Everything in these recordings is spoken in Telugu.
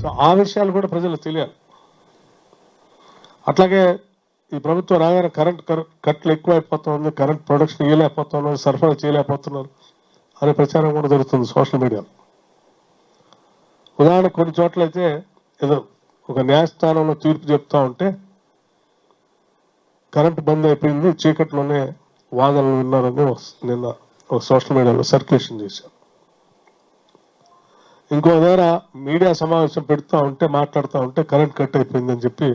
సో ఆ విషయాలు కూడా ప్రజలకు తెలియాలి. అట్లాగే ఈ ప్రభుత్వం రాగానే కరెంట్ కట్లు ఎక్కువైపోతుంది, కరెంట్ ప్రొడక్షన్ ఇవ్వలేకపోతున్నారు, సరఫరా చేయలేకపోతున్నారు అనే ప్రచారం కూడా జరుగుతుంది సోషల్ మీడియాలో. ఉదాహరణ కొన్ని చోట్ల అయితే ఏదో ఒక న్యాయస్థానంలో తీర్పు చెప్తా ఉంటే కరెంట్ బంద్ అయిపోయింది, చీకట్లోనే వాదనలు విన్నారని నిన్న ఒక సోషల్ మీడియాలో సర్క్యులేషన్ చేశారు. ఇంకో దగ్గర మీడియా సమావేశం పెడుతూ ఉంటే మాట్లాడుతూ ఉంటే కరెంట్ కట్ అయిపోయిందని చెప్పి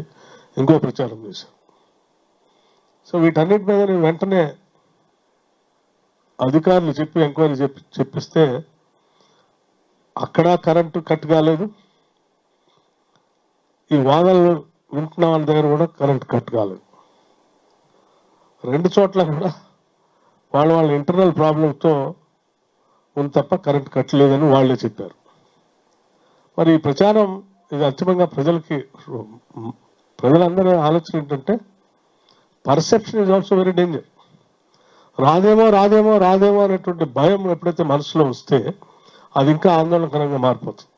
ఇంకో ప్రచారం చేశారు. సో వీటన్నిటి మీద నేను వెంటనే అధికారులు చెప్పి ఎంక్వైరీ చెప్పిస్తే అక్కడ కరెంటు కట్ కాలేదు, ఈ వాదనలు వింటున్న వాళ్ళ దగ్గర కూడా కరెంట్ కట్ కాలేదు. రెండు చోట్ల కూడా వాళ్ళ ఇంటర్నల్ ప్రాబ్లంతో ఉంది తప్ప కరెంట్ కట్ లేదని వాళ్ళే చెప్పారు. మరి ఈ ప్రచారం ఇది అంతిమంగా ప్రజలందరూ ఆలోచన ఏంటంటే perception is also very danger. రాదేమో అనేటువంటి భయం ఎప్పుడైతే మనసులో వస్తే అది ఇంకా ఆందోళనకరంగా మారిపోతుంది.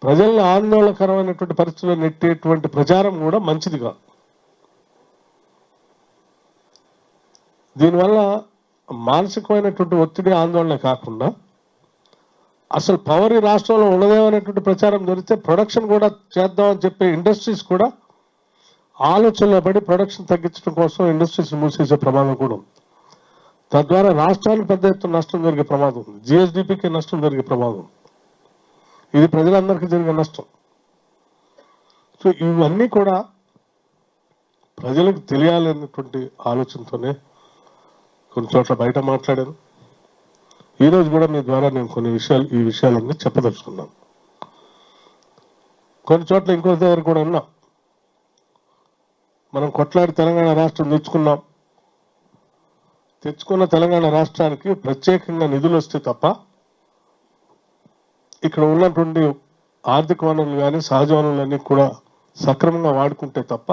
ప్రజలను ఆందోళనకరమైనటువంటి పరిస్థితుల్లో నెట్టేటువంటి ప్రచారం కూడా మంచిది కాదు. దీనివల్ల మానసికమైనటువంటి ఒత్తిడి ఆందోళన కాకుండా అసలు పవర్ ఈ రాష్ట్రంలో ఉండదేమనేటువంటి ప్రచారం జరిగితే ప్రొడక్షన్ కూడా చేద్దామని చెప్పే ఇండస్ట్రీస్ కూడా ఆలోచనలో పడి ప్రొడక్షన్ తగ్గించడం కోసం ఇండస్ట్రీస్ మూసేసే ప్రమాదం కూడా ఉంది. తద్వారా రాష్ట్రానికి పెద్ద ఎత్తున నష్టం జరిగే ప్రమాదం ఉంది, జిఎస్డిపికి నష్టం జరిగే ప్రమాదం ఉంది. ఇది ప్రజలందరికీ జరిగే నష్టం. సో ఇవన్నీ కూడా ప్రజలకు తెలియాలన్నటువంటి ఆలోచనతోనే కొన్ని చోట్ల బయట మాట్లాడాను. ఈరోజు కూడా మీ ద్వారా నేను ఈ విషయాలన్నీ చెప్పదలుచుకున్నాను. కొన్ని చోట్ల ఇంకో దగ్గర కూడా ఉన్నా, మనం కొట్లాడి తెలంగాణ రాష్ట్రం తెచ్చుకున్న తెలంగాణ రాష్ట్రానికి ప్రత్యేకంగా నిధులు వస్తే తప్ప ఇక్కడ ఉన్నటువంటి ఆర్థిక వనరులు కానీ సహజ వనరులన్నీ కూడా సక్రమంగా వాడుకుంటే తప్ప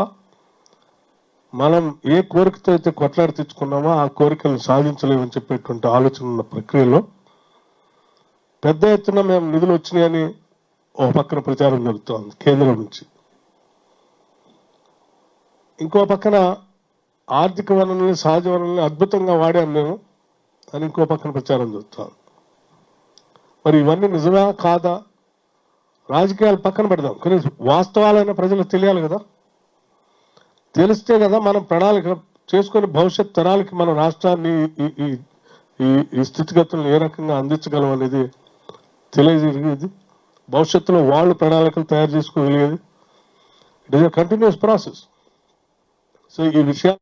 మనం ఏ కోరికతో అయితే కొట్లాడి తెచ్చుకున్నామో ఆ కోరికలను సాధించలేమని చెప్పేటువంటి ఆలోచన ఉన్న ప్రక్రియలో పెద్ద ఎత్తున మేము నిధులు వచ్చినాయని ఒక పక్కన ప్రచారం జరుగుతోంది కేంద్రం నుంచి, ఇంకో పక్కన ఆర్థిక వనరుల్ని సహజ వనరుల్ని అద్భుతంగా వాడాం మేము అని ఇంకో పక్కన ప్రచారం జరుగుతోంది. మరి ఇవన్నీ నిజమా కాదా రాజకీయాలు పక్కన పెడదాం, కానీ వాస్తవాలైన ప్రజలకు తెలియాలి కదా. తెలిస్తే కదా మనం ప్రణాళిక చేసుకుని భవిష్యత్ తరాలకి మన రాష్ట్రాన్ని ఈ స్థితిగతులను ఏ రకంగా అందించగలం అనేది తెలియజేది. భవిష్యత్తులో వాళ్ళు ప్రణాళికలు తయారు చేసుకోగలిగేది. It is a continuous process. So ఈ విషయాలు